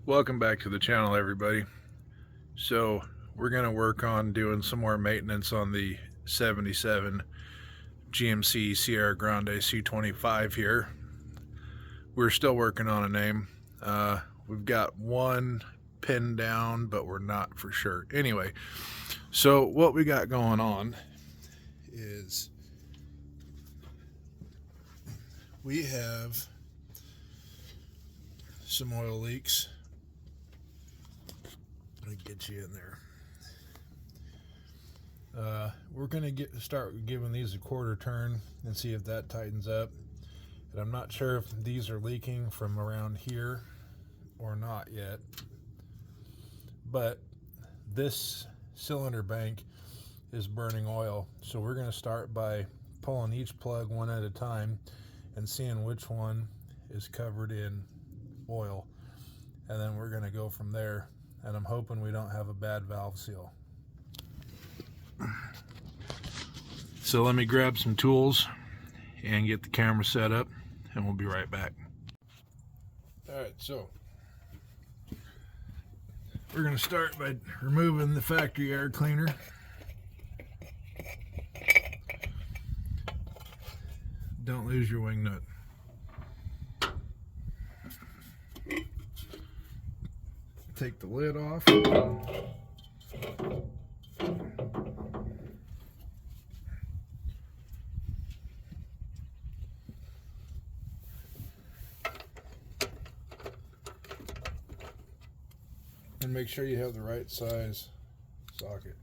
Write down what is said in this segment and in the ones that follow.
Welcome back to the channel, everybody. So we're going to work on doing some more maintenance on the 77 GMC Sierra Grande C25 here. We're still working on a name. We've got one pinned down, but we're not for sure. Anyway, so what we got going on is we have some oil leaks. I'm gonna get you in there. We're gonna start giving these a quarter turn and see if that tightens up. And I'm not sure if these are leaking from around here or not yet. But this cylinder bank is burning oil, so we're gonna start by pulling each plug one at a time and seeing which one is covered in oil, and then we're gonna go from there. And I'm hoping we don't have a bad valve seal. So let me grab some tools and get the camera set up, and we'll be right back. Alright, so we're going to start by removing the factory air cleaner. Don't lose your wing nut. Take the lid off. And make sure you have the right size socket.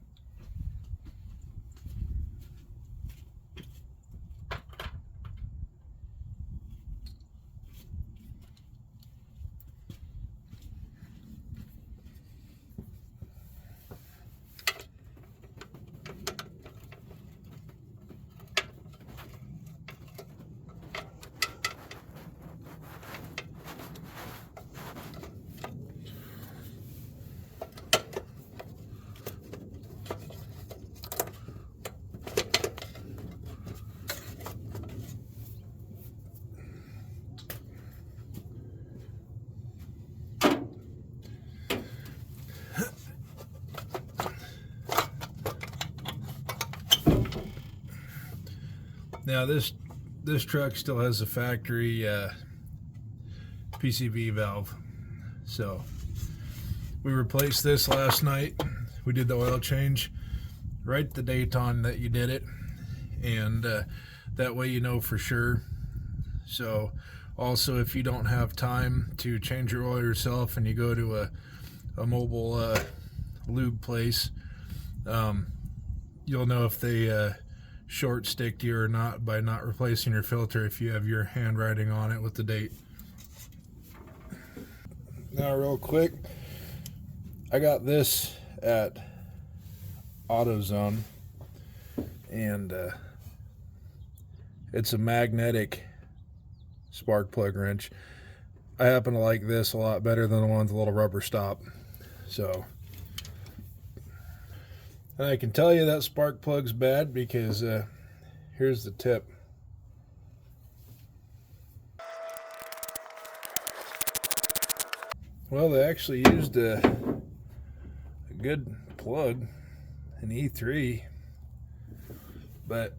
Now this truck still has a factory PCV valve, so we replaced this last night. We did the oil change. Write the date on that you did it, and that way you know for sure. So also, if you don't have time to change your oil yourself and you go to a mobile lube place, you'll know if they short stick you or not by not replacing your filter if you have your handwriting on it with the date. Now real quick, I got this at AutoZone, and it's a magnetic spark plug wrench. I happen to like this a lot better than the one with the little rubber stop. So, and I can tell you that spark plug's bad because here's the tip. Well, they actually used a good plug, an E3, but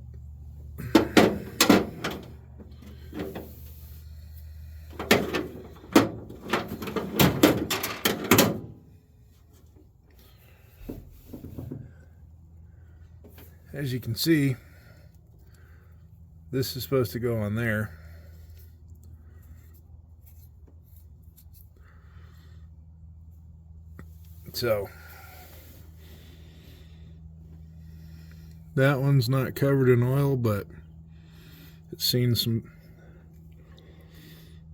as you can see, this is supposed to go on there. So that one's not covered in oil, but it's seen some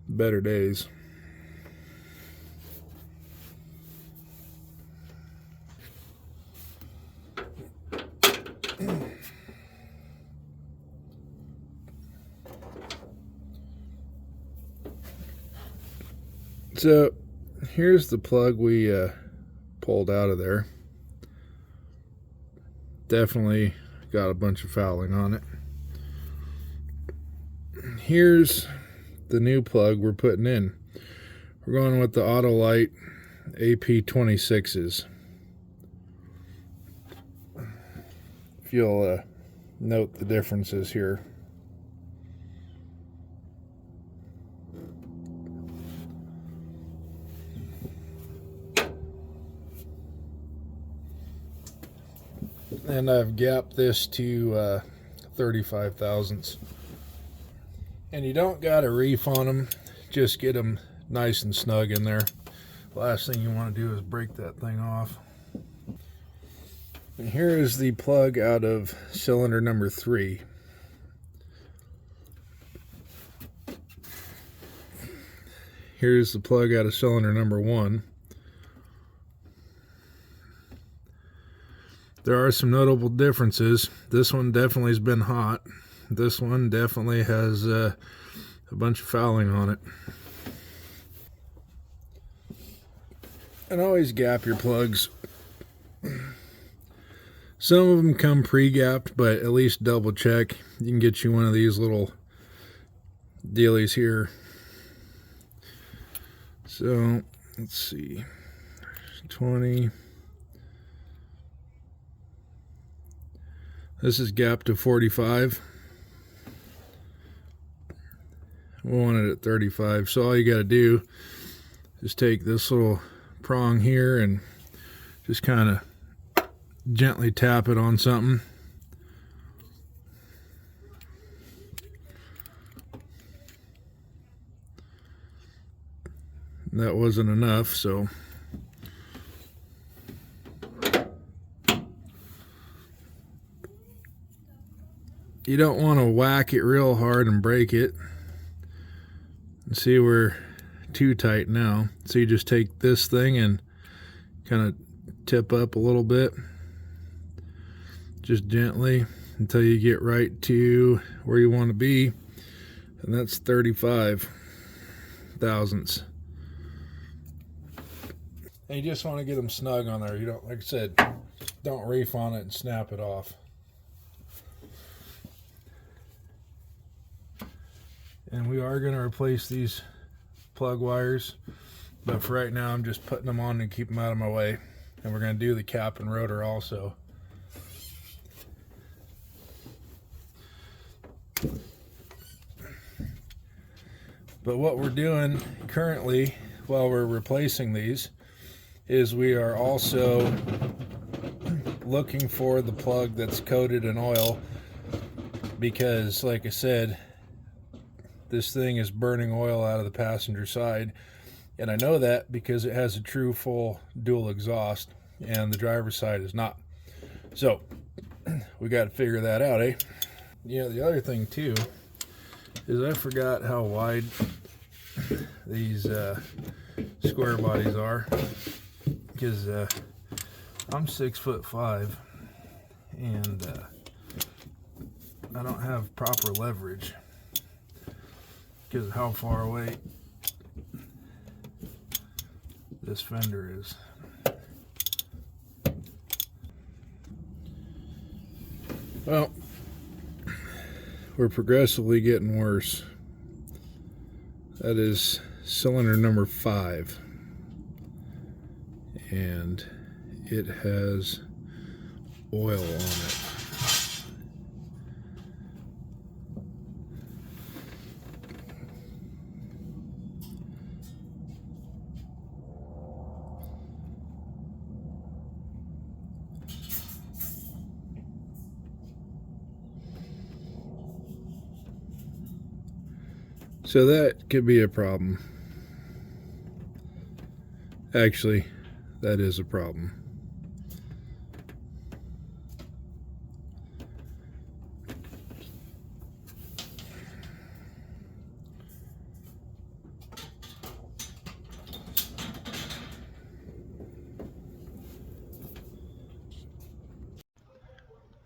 better days. So here's the plug we pulled out of there. Definitely got a bunch of fouling on it. Here's the new plug we're putting in. We're going with the auto light AP26s. If you'll note the differences here. And I've gapped this to 35 thousandths. And you don't got to reef on them, just get them nice and snug in there. Last thing you want to do is break that thing off. And here is the plug out of cylinder number 3. Here's the plug out of cylinder number 1. There are some notable differences. This one definitely has been hot. This one definitely has a bunch of fouling on it. And always gap your plugs. Some of them come pre-gapped, but at least double check. You can get you one of these little dealies here. So let's see, 20. This is gapped to 45. We want it at 35. So all you got to do is take this little prong here and just kind of gently tap it on something. That wasn't enough, so you don't want to whack it real hard and break it. See, we're too tight now, so you just take this thing and kind of tip up a little bit, just gently, until you get right to where you want to be, and that's 35 thousandths. And you just want to get them snug on there. You don't, like I said, don't reef on it and snap it off. And we are going to replace these plug wires, but for right now I'm just putting them on to keep them out of my way. And we're going to do the cap and rotor also. But what we're doing currently while we're replacing these is we are also looking for the plug that's coated in oil, because like I said, this thing is burning oil out of the passenger side, and I know that because it has a true full dual exhaust and the driver's side is not. So we got to figure that out, eh? Yeah, the other thing too is I forgot how wide these square bodies are, because I'm 6'5" and I don't have proper leverage because of how far away this fender is. Well, we're progressively getting worse. That is cylinder number 5, and it has oil on it. So that could be a problem. Actually, that is a problem.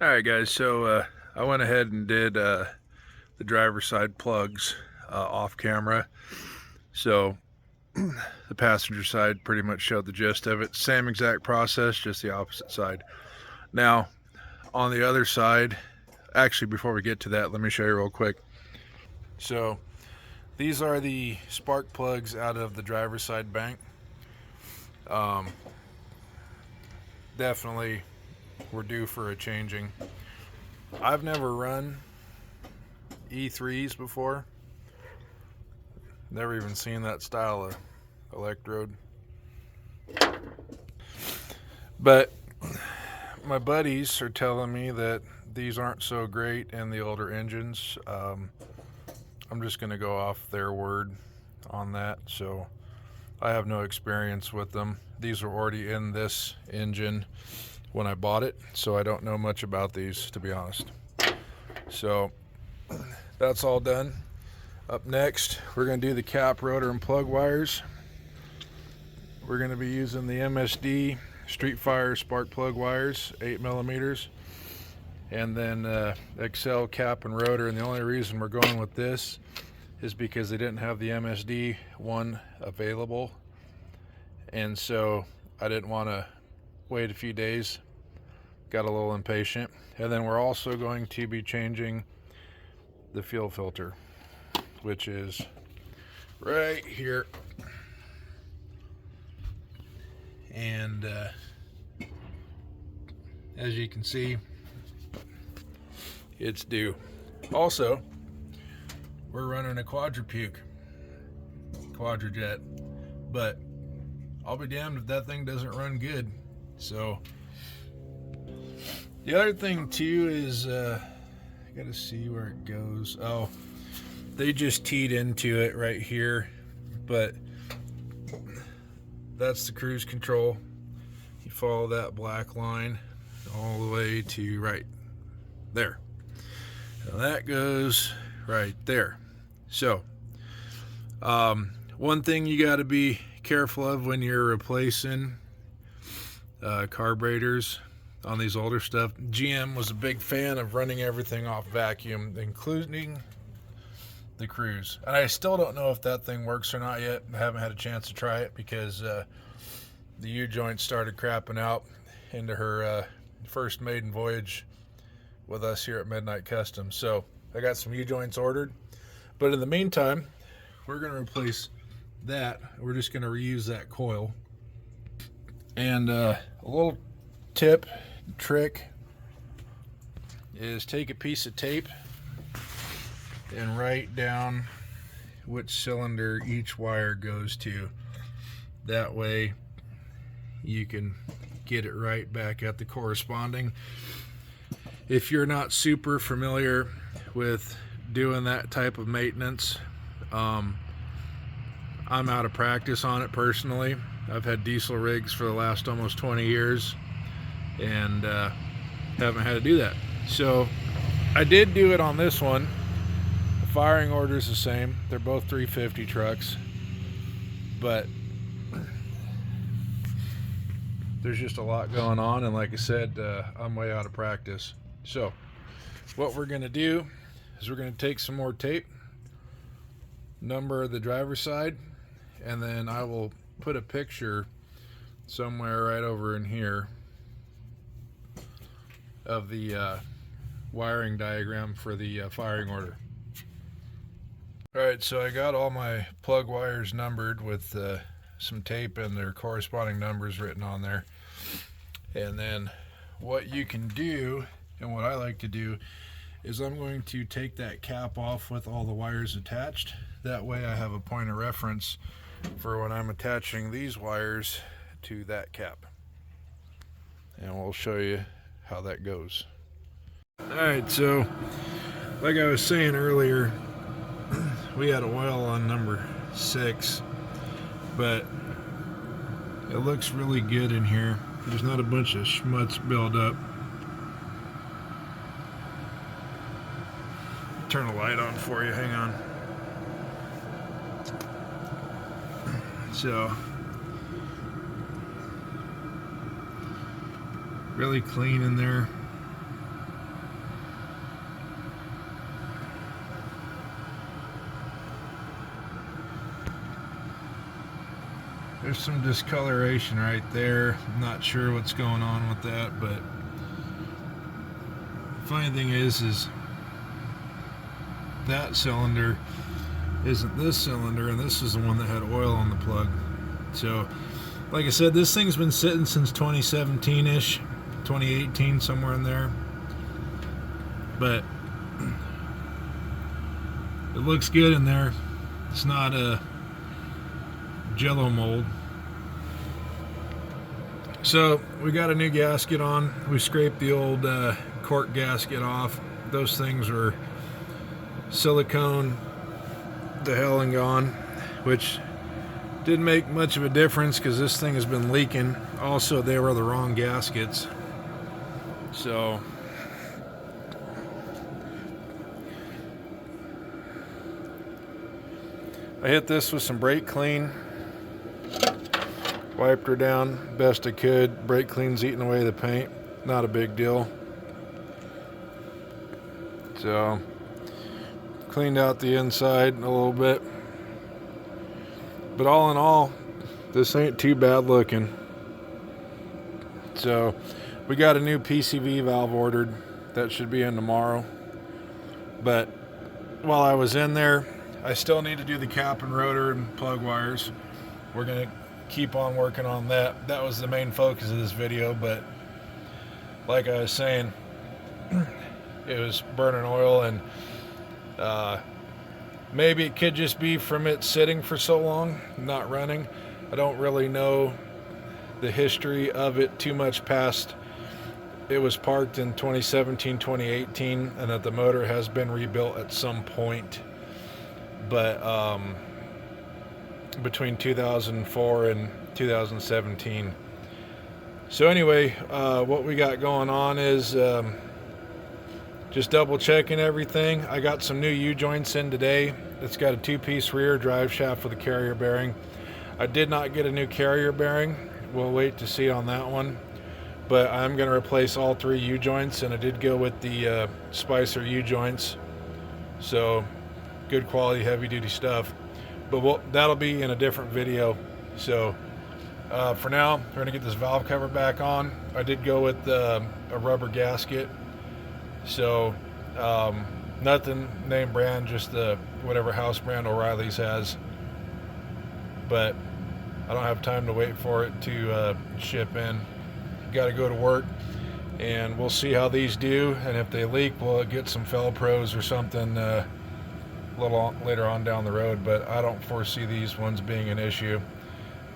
Alright guys, so I went ahead and did the driver's side plugs off camera. So the passenger side pretty much showed the gist of it. Same exact process, just the opposite side. Now on the other side, actually before we get to that, let me show you real quick. So these are the spark plugs out of the driver's side bank. Definitely we're due for a changing. I've never run E3s before. Never even seen that style of electrode. But my buddies are telling me that these aren't so great in the older engines. I'm just going to go off their word on that. So I have no experience with them. These were already in this engine when I bought it, so I don't know much about these, to be honest. So that's all done. Up next, we're going to do the cap, rotor, and plug wires. We're going to be using the MSD Street Fire spark plug wires, 8 millimeters, and then Excel cap and rotor. And the only reason we're going with this is because they didn't have the MSD one available, and so I didn't want to wait a few days. Got a little impatient. And then we're also going to be changing the fuel filter, which is right here. And as you can see, it's due. Also, we're running a quadrujet, but I'll be damned if that thing doesn't run good. So the other thing too is I gotta see where it goes. Oh, they just teed into it right here, but that's the cruise control. You follow that black line all the way to right there. Now that goes right there. So one thing you got to be careful of when you're replacing carburetors on these older stuff. GM was a big fan of running everything off vacuum, including the cruise. And I still don't know if that thing works or not yet. I haven't had a chance to try it because the U-joint started crapping out into her first maiden voyage with us here at Midnight Customs. So I got some U-joints ordered. But in the meantime, we're going to replace that. We're just going to reuse that coil. And a little tip, trick, is take a piece of tape and write down which cylinder each wire goes to. That way you can get it right back at the corresponding. If you're not super familiar with doing that type of maintenance, I'm out of practice on it personally. I've had diesel rigs for the last almost 20 years and haven't had to do that. So I did do it on this one. The firing order is the same. They're both 350 trucks, but there's just a lot going on, and like I said, I'm way out of practice. So what we're going to do is we're going to take some more tape, number the driver's side, and then I will put a picture somewhere right over in here of the wiring diagram for the firing order. Alright, so I got all my plug wires numbered with some tape and their corresponding numbers written on there. And then what you can do, and what I like to do, is I'm going to take that cap off with all the wires attached. That way I have a point of reference for when I'm attaching these wires to that cap. And we'll show you how that goes. Alright, so like I was saying earlier, we had oil on number 6, but it looks really good in here. There's not a bunch of schmutz built up. Turn the light on for you, hang on. So, really clean in there. There's some discoloration right there. I'm not sure what's going on with that, but the funny thing is that cylinder isn't this cylinder, and this is the one that had oil on the plug. So Like I said, this thing's been sitting since 2017-ish, 2018, somewhere in there. But it looks good in there. It's not a jello mold. So we got a new gasket on. We scraped the old cork gasket off. Those things were silicone the hell and gone, which didn't make much of a difference because this thing has been leaking. Also, they were the wrong gaskets. So I hit this with some brake clean, wiped her down best I could. Brake clean's eating away the paint, not a big deal. So cleaned out the inside a little bit, but all in all, this ain't too bad looking. So we got a new PCV valve ordered that should be in tomorrow. But while I was in there, I still need to do the cap and rotor and plug wires. We're gonna keep on working on that. That was the main focus of this video, but like I was saying, it was burning oil, and maybe it could just be from it sitting for so long, not running. I don't really know the history of it too much past it was parked in 2017, 2018, and that the motor has been rebuilt at some point. But between 2004 and 2017. So anyway, what we got going on is just double checking everything. I got some new U-joints in today. It's got a 2-piece rear drive shaft with a carrier bearing. I did not get a new carrier bearing. We'll wait to see on that one. But I'm going to replace all 3 U-joints, and I did go with the Spicer U-joints. So good quality, heavy-duty stuff. But that'll be in a different video. So for now, we're going to get this valve cover back on. I did go with a rubber gasket. So nothing name brand, just the whatever house brand O'Reilly's has. But I don't have time to wait for it to ship in. Got to go to work, and we'll see how these do, and if they leak, we'll get some Fel-Pros or something a little later on down the road. But I don't foresee these ones being an issue.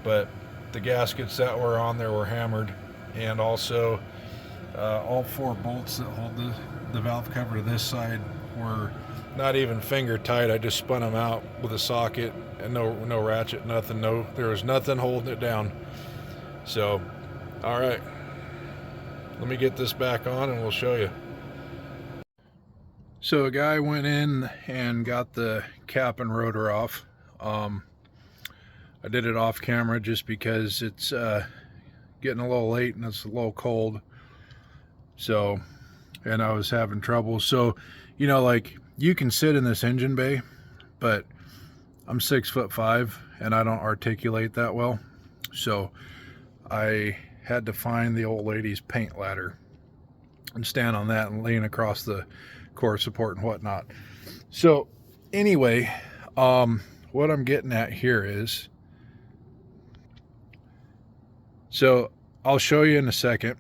But the gaskets that were on there were hammered, and also all 4 bolts that hold the valve cover to this side were not even finger tight. I just spun them out with a socket, and no ratchet, nothing. There was nothing holding it down. So all right, let me get this back on and we'll show you. So a guy went in and got the cap and rotor off. I did it off camera just because it's getting a little late and it's a little cold. So, and I was having trouble. So, you know, like, you can sit in this engine bay, but I'm 6'5" and I don't articulate that well. So I had to find the old lady's paint ladder and stand on that and lean across the core support and whatnot. So anyway, what I'm getting at here is, so I'll show you in a second.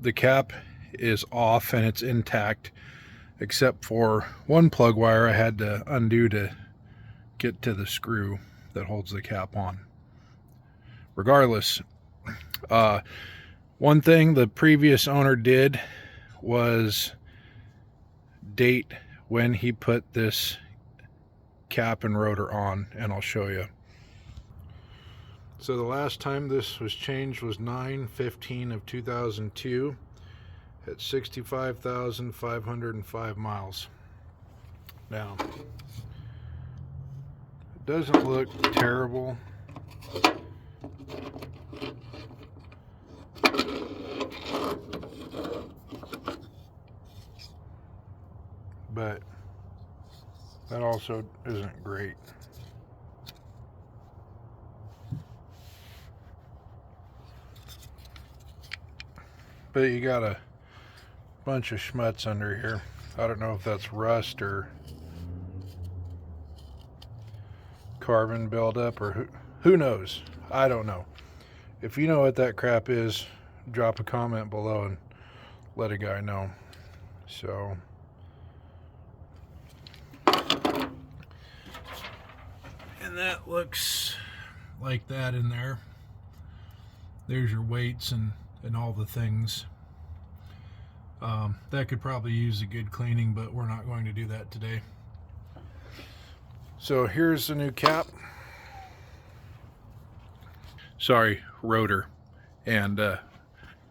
The cap is off and it's intact, except for one plug wire I had to undo to get to the screw that holds the cap on. Regardless, one thing the previous owner did was date when he put this cap and rotor on, and I'll show you. So the last time this was changed was 9/15 of 2002 at 65,505 miles. Now, it doesn't look terrible. But that also isn't great. But you got a bunch of schmutz under here. I don't know if that's rust or carbon buildup or who knows. I don't know. If you know what that crap is, drop a comment below and let a guy know. So, and that looks like that in there. There's your weights and all the things. That could probably use a good cleaning, but we're not going to do that today. So here's the new cap. Sorry, rotor. And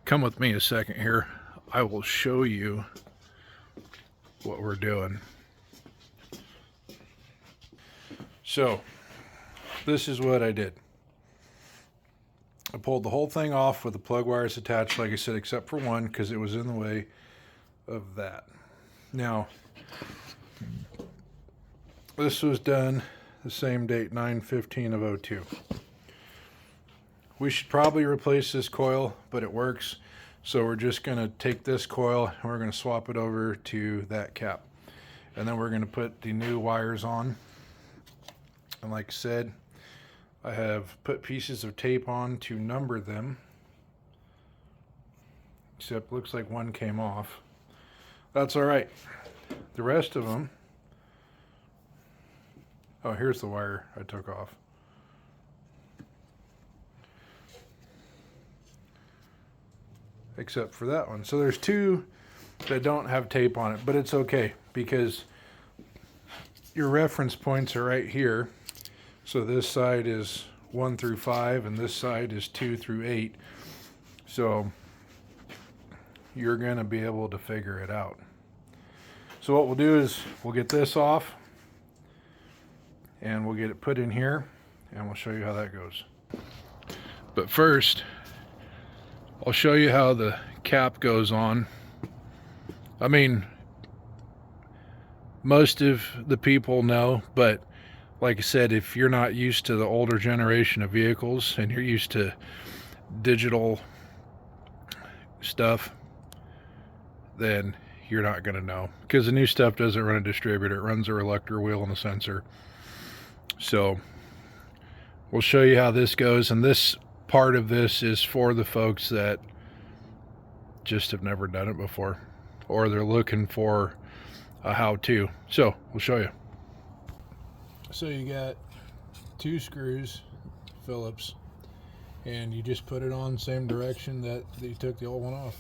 come with me a second here. I will show you what we're doing. So this is what I did. I pulled the whole thing off with the plug wires attached, like I said, except for one because it was in the way of that. Now, this was done the same date, 9/15 of 02. We should probably replace this coil, but it works. So we're just going to take this coil and we're going to swap it over to that cap. And then we're going to put the new wires on. And like I said, I have put pieces of tape on to number them. Except looks like one came off. That's all right. The rest of them, oh, here's the wire I took off. Except for that one. So there's two that don't have tape on it, but it's okay because your reference points are right here. So this side is 1 through 5 and this side is 2 through 8. So you're going to be able to figure it out. So what we'll do is we'll get this off and we'll get it put in here and we'll show you how that goes. But first, I'll show you how the cap goes on. I mean, most of the people know, but like I said, if you're not used to the older generation of vehicles and you're used to digital stuff, then you're not going to know. Because the new stuff doesn't run a distributor. It runs a reluctor wheel and a sensor. So we'll show you how this goes. And this part of this is for the folks that just have never done it before. Or they're looking for a how-to. So we'll show you. So you got 2 screws, Phillips, and you just put it on the same direction that you took the old one off.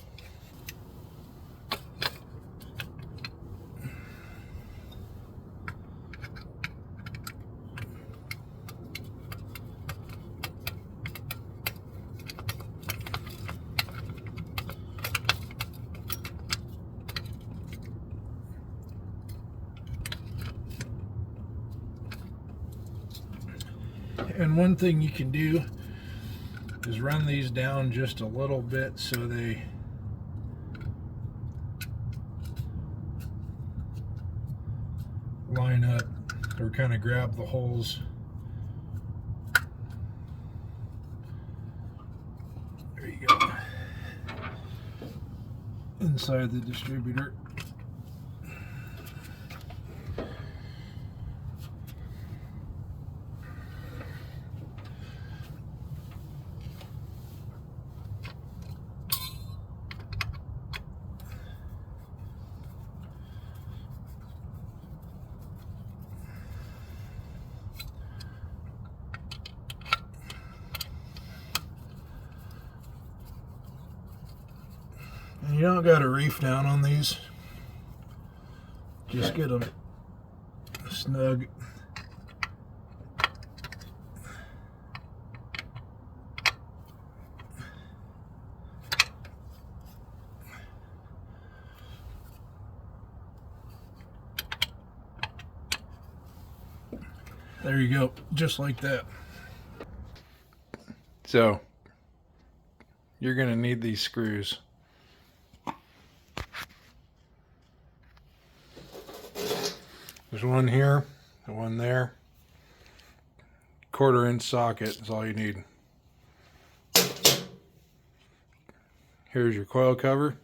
And one thing you can do is run these down just a little bit so they line up or kind of grab the holes. There you go. Inside the distributor. And you don't got to reef down on these. Just get them snug. There you go, just like that. So, you're going to need these screws. There's one here, and one there. 1/4 inch socket is all you need. Here's your coil cover,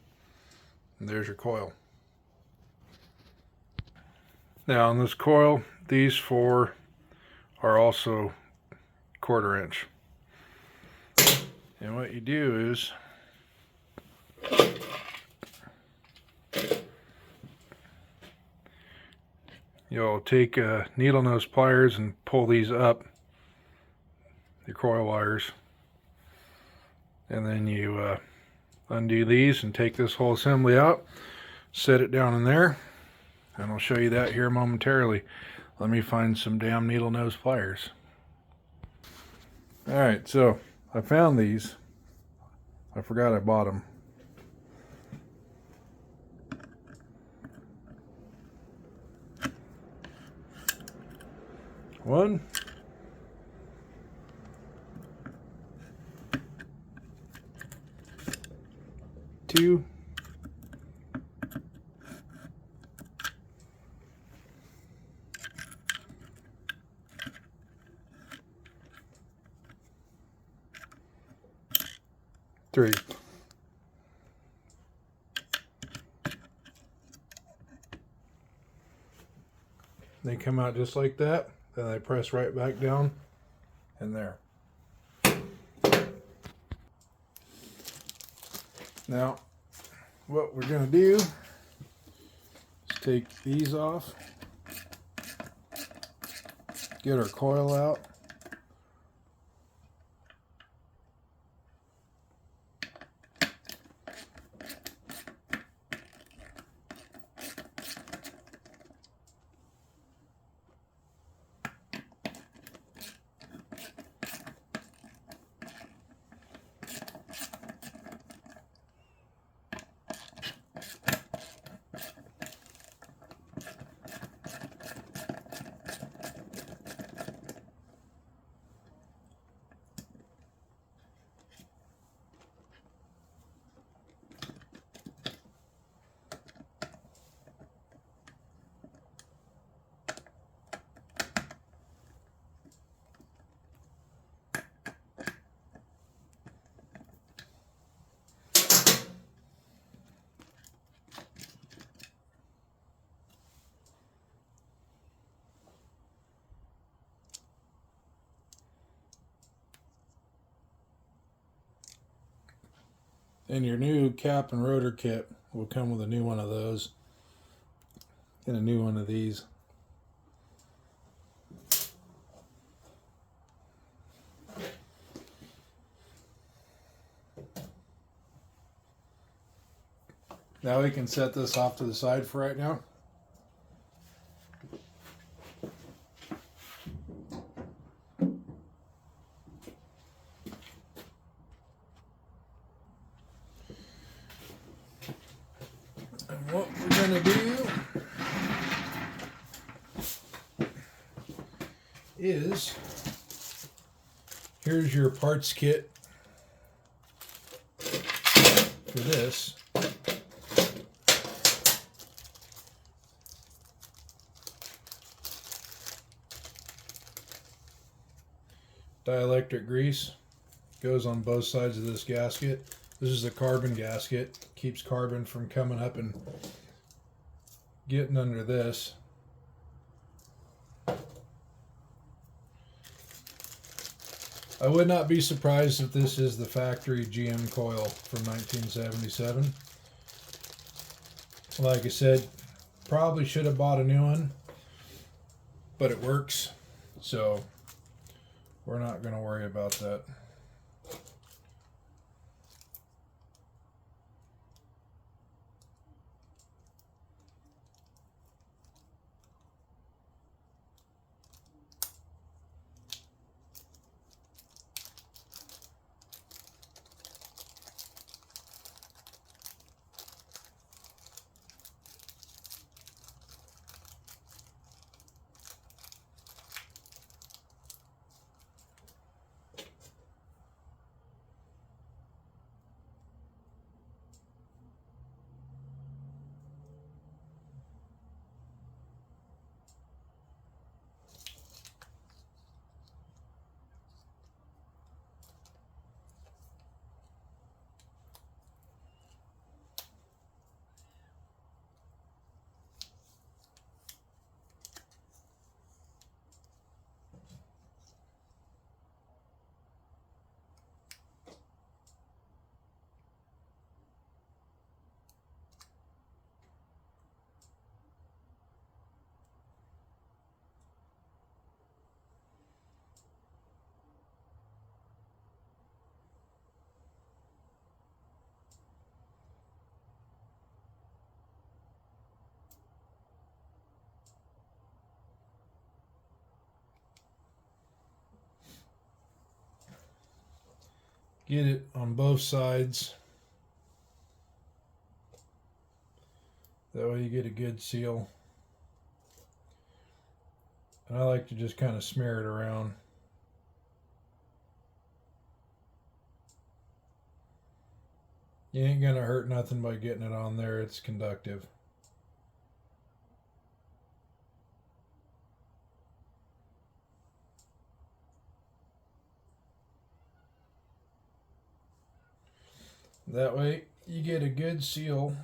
and there's your coil. Now on this coil, these 4 are also 1/4 inch. And what you do is you'll take needle nose pliers and pull these up, your coil wires, and then you undo these and take this whole assembly out, set it down in there, and I'll show you that here momentarily. Let me find some damn needle nose pliers. Alright, so I found these. I forgot I bought them. One, two, three. They come out just like that. Then I press right back down in there. Now, what we're going to do is take these off, get our coil out, and your new cap and rotor kit will come with a new one of those and a new one of these. Now we can set this off to the side for right now. And what we're going to do is, here's your parts kit for this. Dielectric grease goes on both sides of this gasket. This is a carbon gasket, keeps carbon from coming up and getting under this. I would not be surprised if this is the factory GM coil from 1977. Like I said, probably should have bought a new one, but it works, so we're not going to worry about that. Get it on both sides. That way you get a good seal. And I like to just kind of smear it around. You ain't gonna hurt nothing by getting it on there. It's conductive. That way you get a good seal.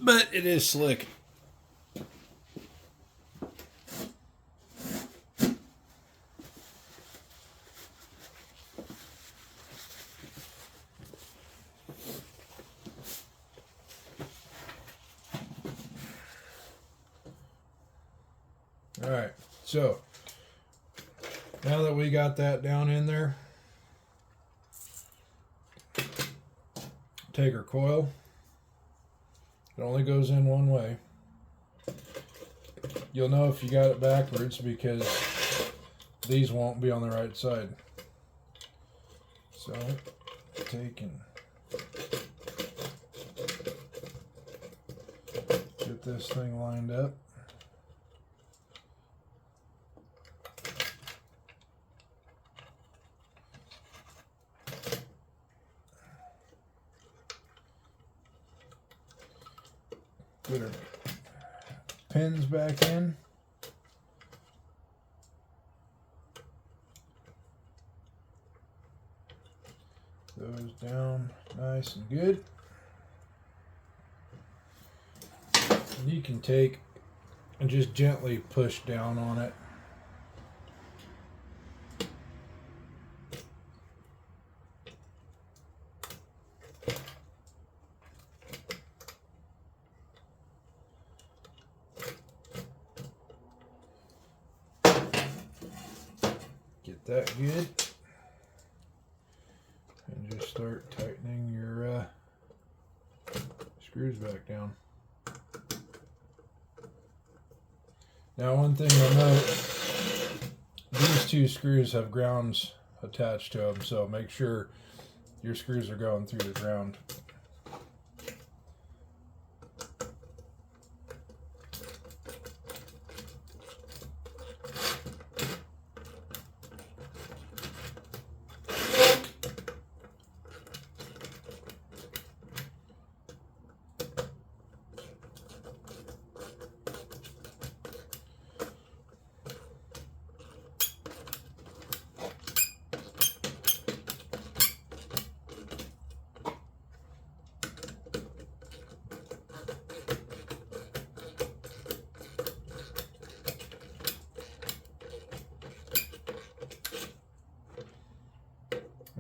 But it is slick. All right, so now that we got that down in there, take our coil. It only goes in one way. You'll know if you got it backwards because these won't be on the right side. So, taking, get this thing lined up. Put our pins back in. Those down nice and good. And you can take and just gently push down on it. Get that good. And just start tightening your screws back down. Now, one thing you'll note, these two screws have grounds attached to them, so make sure your screws are going through the ground.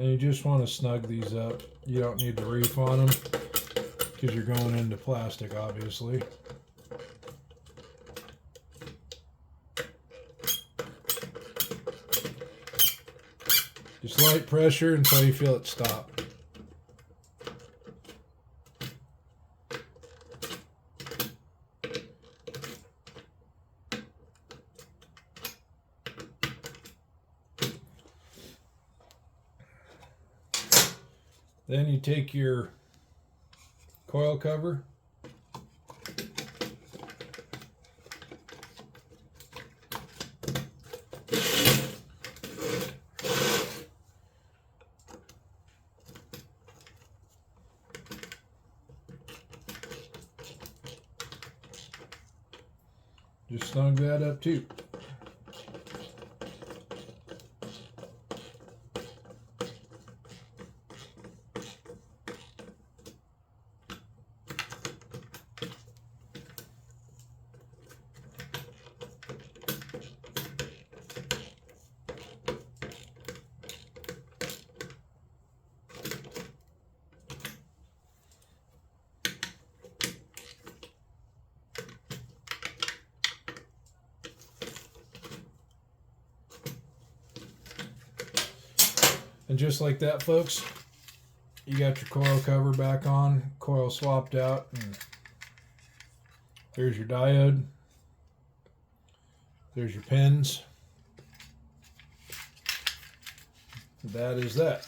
And you just want to snug these up. You don't need to reef on them because you're going into plastic, obviously. Just light pressure until you feel it stop. Then you take your coil cover just snug that up too. And just like that, folks, you got your coil cover back on, coil swapped out, and there's your diode. There's your pins. That is that.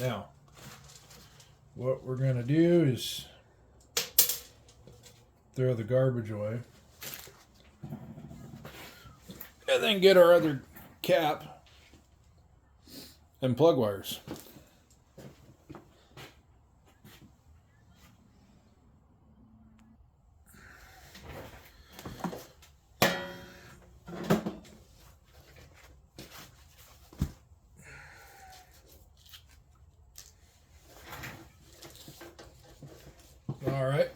Now, what we're going to do is throw the garbage away. And then get our other cap and plug wires. All right,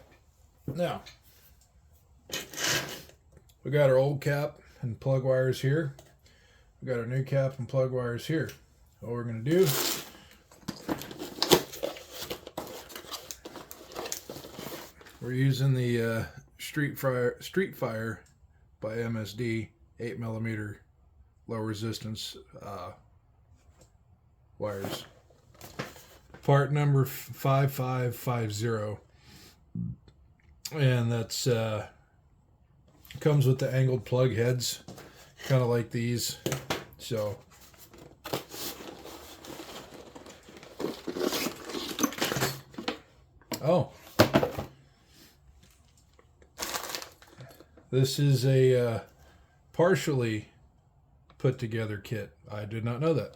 now we got our old cap and plug wires here. We got our new cap and plug wires here. What we're going to do, we're using the Street Fire by MSD 8mm low resistance wires. Part number 5550, and that's comes with the angled plug heads, kind of like these. So this is a partially put together kit. I did not know that.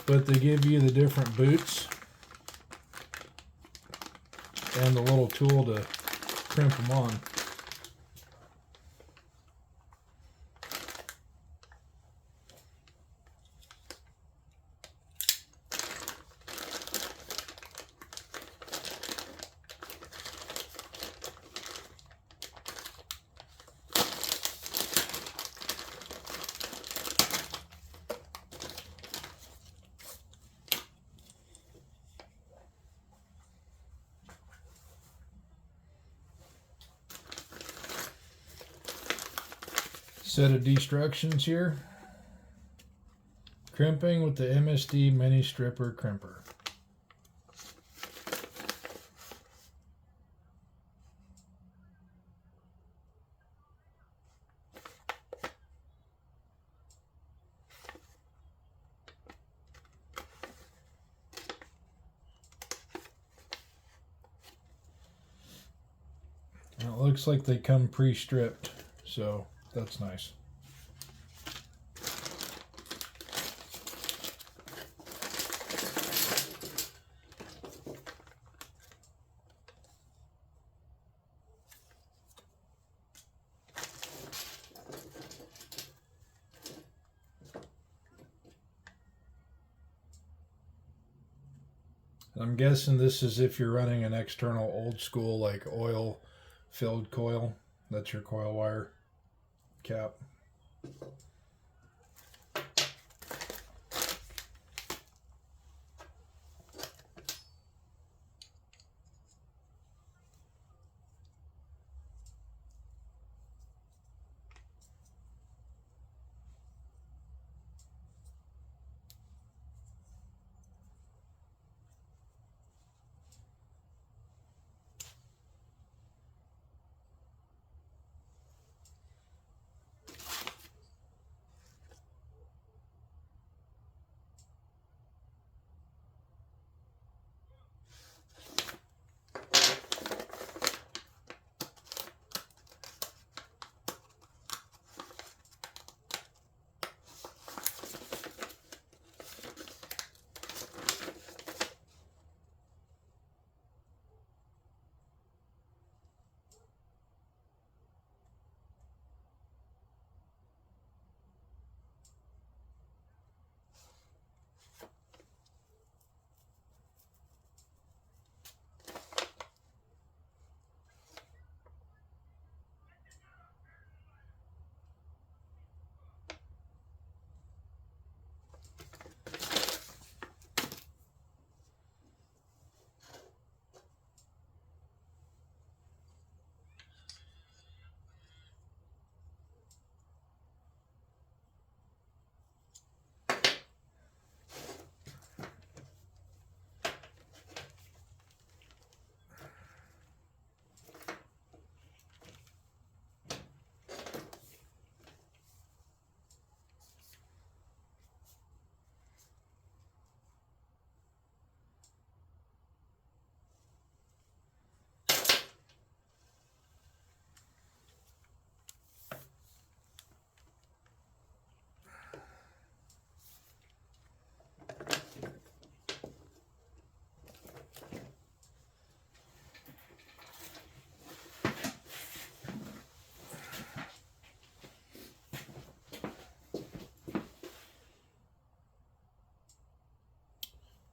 But they give you the different boots and the little tool to crimp them on. Set of instructions here. Crimping with the MSD Mini Stripper Crimper. It looks like they come pre-stripped, so that's nice. I'm guessing this is if you're running an external old school like oil filled coil. That's your coil wire cap.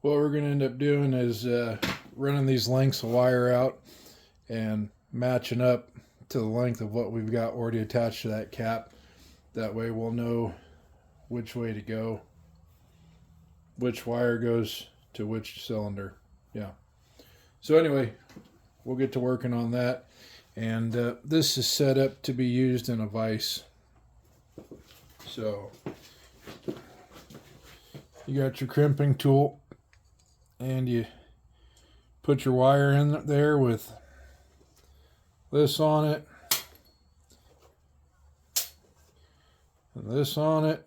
what we're going to end up doing is running these lengths of wire out and matching up to the length of what we've got already attached to that cap. That way we'll know which way to go, which wire goes to which cylinder. Yeah. So anyway, we'll get to working on that. And this is set up to be used in a vise. So you got your crimping tool, and you put your wire in there with this on it and this on it,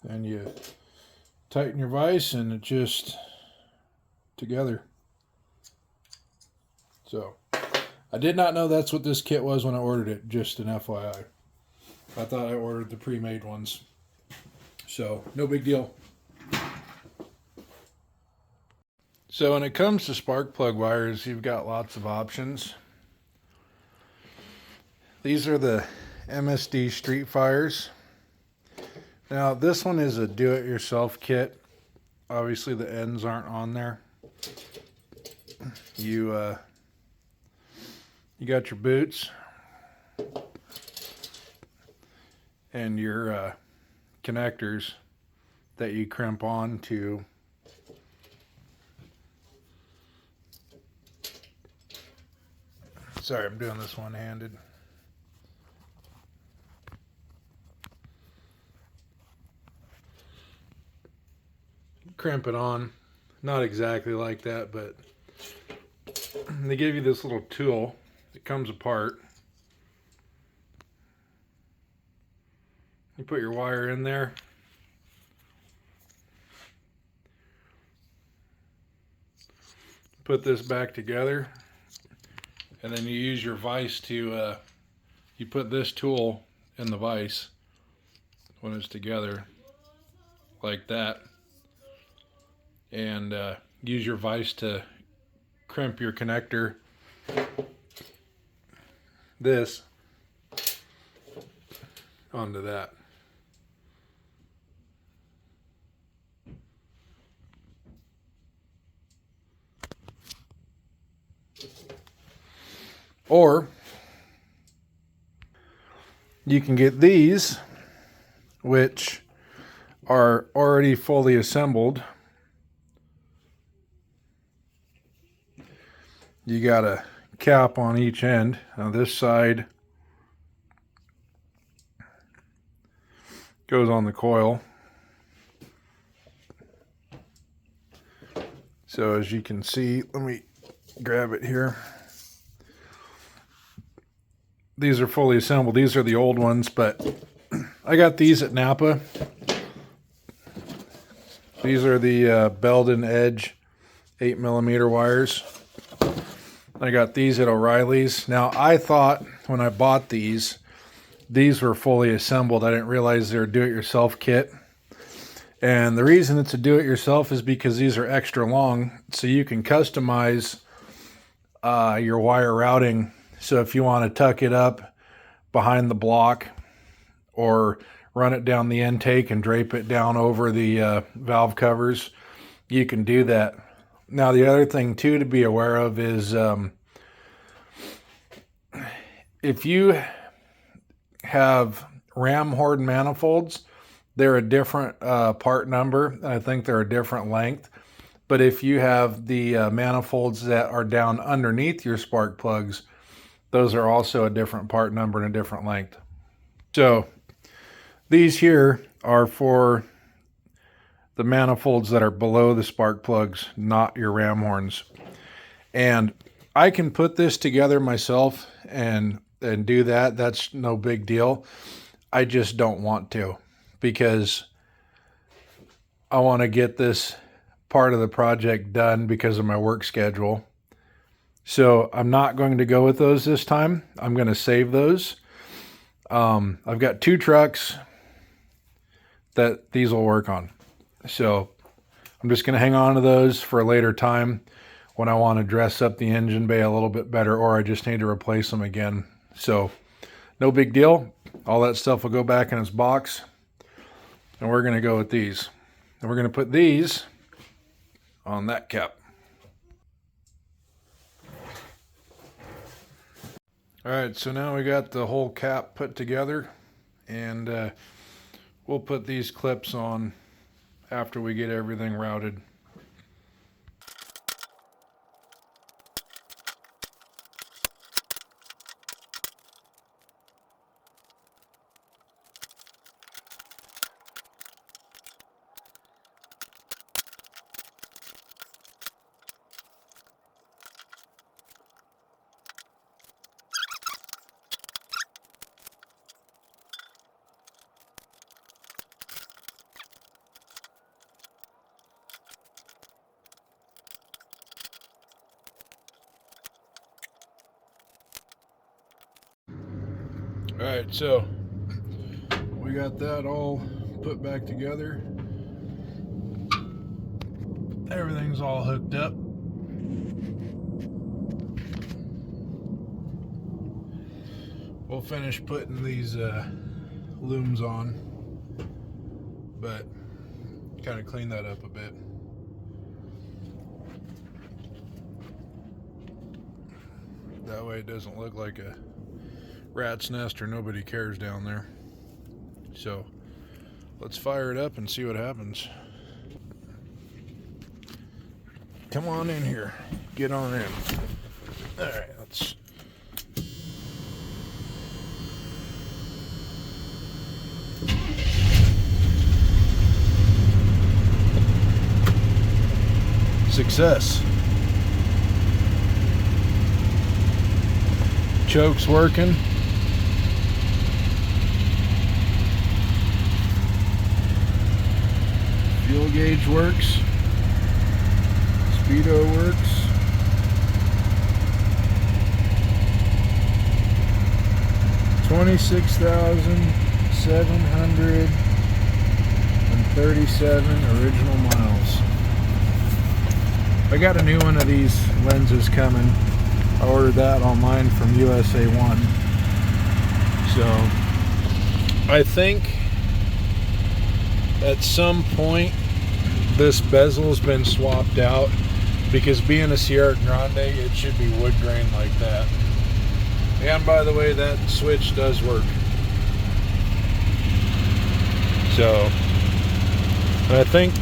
and you tighten your vise and it just together. So I did not know that's what this kit was when I ordered it, just an FYI. I thought I ordered the pre-made ones. So no big deal. So when it comes to spark plug wires, you've got lots of options. These are the MSD Street Fires. Now this one is a do-it-yourself kit. Obviously the ends aren't on there. You got your boots and your connectors that you crimp on to sorry, I'm doing this one-handed. Crimp it on, not exactly like that, but they give you this little tool. It comes apart. You put your wire in there. Put this back together. And then you use your vise to, you put this tool in the vise when it's together, like that. And use your vise to crimp your connector, this, onto that. Or you can get these, which are already fully assembled. You got a cap on each end. Now this side goes on the coil. So as you can see, let me grab it here. These are fully assembled. These are the old ones, but I got these at Napa. These are the Belden Edge 8mm wires. I got these at O'Reilly's. Now I thought when I bought these were fully assembled. I didn't realize they were do-it-yourself kit. And the reason it's a do-it-yourself is because these are extra long, so you can customize your wire routing. So if you want to tuck it up behind the block or run it down the intake and drape it down over the valve covers, you can do that. Now the other thing too to be aware of is if you have ram horn manifolds, they're a different part number. I think they're a different length. But if you have the manifolds that are down underneath your spark plugs, those are also a different part number and a different length. So these here are for the manifolds that are below the spark plugs, not your ram horns. And I can put this together myself and do that. That's no big deal. I just don't want to, because I want to get this part of the project done because of my work schedule. So I'm not going to go with those this time. I'm going to save those. I've got 2 trucks that these will work on. So I'm just going to hang on to those for a later time when I want to dress up the engine bay a little bit better, or I just need to replace them again. So no big deal. All that stuff will go back in its box. And we're going to go with these. And we're going to put these on that cap. Alright, so now we got the whole cap put together, and we'll put these clips on after we get everything routed. Alright, so we got that all put back together. Everything's all hooked up. We'll finish putting these looms on, but kind of clean that up a bit. That way it doesn't look like a rat's nest or nobody cares down there. So let's fire it up and see what happens. Come on in here. Get on in. Alright, let's... Success. Choke's working. Fuel gauge works. Speedo works. $26,737 original miles. I got a new one of these lenses coming. I ordered that online from USA One. So I think at some point this bezel's been swapped out, because being a Sierra Grande, it should be wood grain like that. And by the way, that switch does work. So I think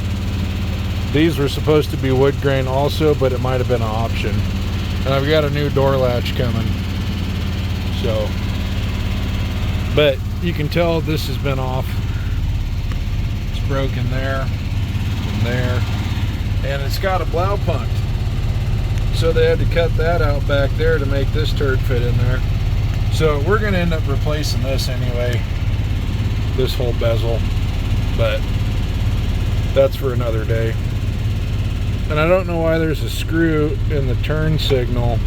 these were supposed to be wood grain also, but it might have been an option. And I've got a new door latch coming. So, but you can tell this has been off. It's broken there and there. And it's got a blow punched. So they had to cut that out back there to make this turd fit in there. So we're going to end up replacing this anyway. This whole bezel. But that's for another day. And I don't know why there's a screw in the turn signal.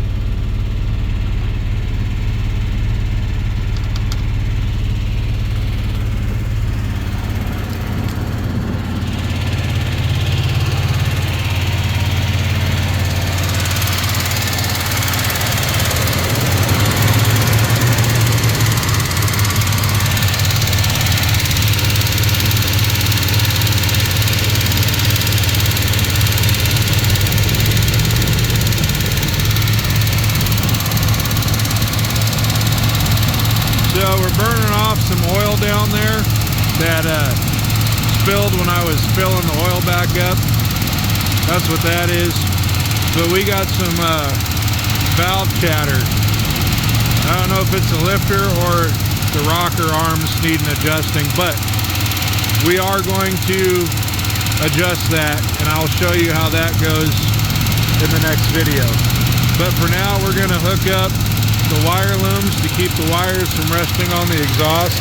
So we're burning off some oil down there that spilled when I was filling the oil back up. That's what that is. But we got some valve chatter. I don't know if it's the lifter or the rocker arms needing adjusting, but we are going to adjust that, and I'll show you how that goes in the next video. But for now, we're going to hook up the wire looms to keep the wires from resting on the exhaust.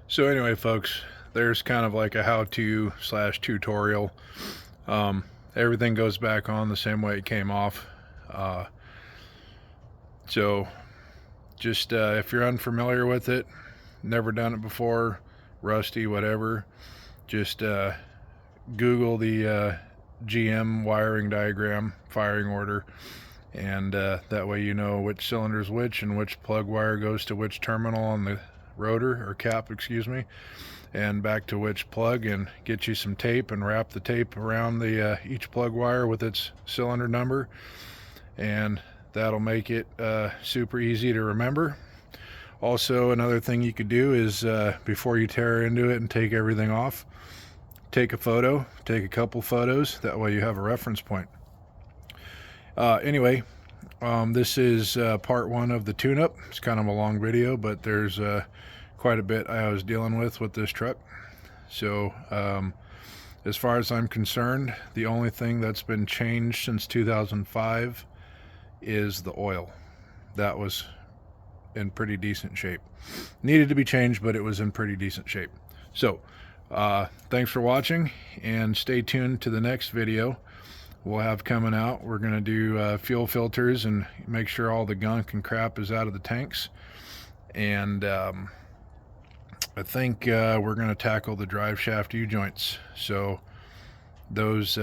So anyway, folks, there's kind of like a how-to / tutorial. Everything goes back on the same way it came off. So just if you're unfamiliar with it, never done it before, rusty, whatever, just Google the GM wiring diagram, firing order, and that way you know which cylinder's which and which plug wire goes to which terminal on rotor, or cap, excuse me, and back to which plug, and get you some tape and wrap the tape around the each plug wire with its cylinder number, and that'll make it super easy to remember. Also, another thing you could do is before you tear into it and take everything off, take a photo, take a couple photos, that way you have a reference point. Anyway, this is part one of the tune-up. It's kind of a long video, but there's quite a bit I was dealing with this truck. So as far as I'm concerned, the only thing that's been changed since 2005 is the oil. That was in pretty decent shape. Needed to be changed, but it was in pretty decent shape. So thanks for watching, and stay tuned to the next video we'll have coming out. We're going to do fuel filters and make sure all the gunk and crap is out of the tanks, and I think we're going to tackle the drive shaft U-joints. So those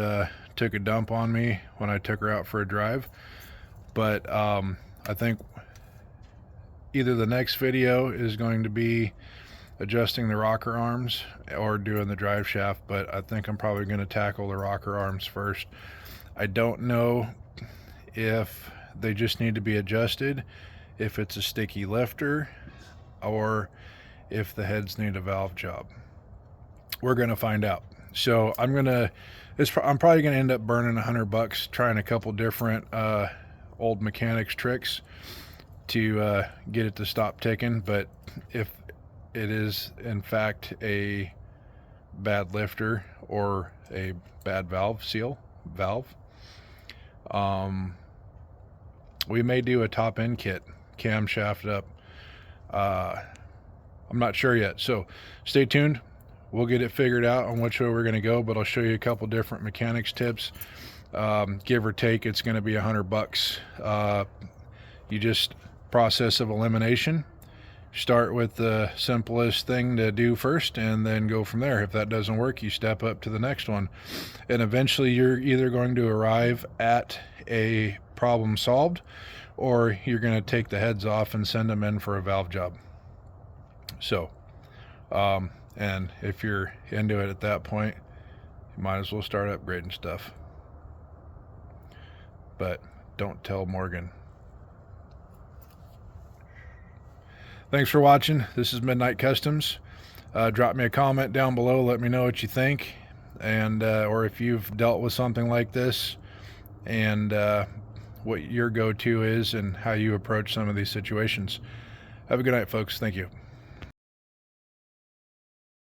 took a dump on me when I took her out for a drive, but I think either the next video is going to be adjusting the rocker arms or doing the drive shaft, but I think I'm probably going to tackle the rocker arms first. I don't know if they just need to be adjusted, if it's a sticky lifter, or if the heads need a valve job. We're going to find out. So I'm probably going to end up burning $100 trying a couple different old mechanics tricks to get it to stop ticking. But if it is in fact a bad lifter or a bad valve we may do a top end kit, camshaft up. I'm not sure yet, so stay tuned. We'll get it figured out on which way we're going to go, but I'll show you a couple different mechanics tips. Give or take, it's going to be $100. You just process of elimination. Start with the simplest thing to do first, and then go from there. If that doesn't work, you step up to the next one, and eventually you're either going to arrive at a problem solved, or you're going to take the heads off and send them in for a valve job. So and if you're into it at that point, you might as well start upgrading stuff, but don't tell Morgan. Thanks for watching. This is Midnight Customs. Drop me a comment down below, let me know what you think, and or if you've dealt with something like this, and what your go-to is and how you approach some of these situations. Have a good night, folks. Thank you.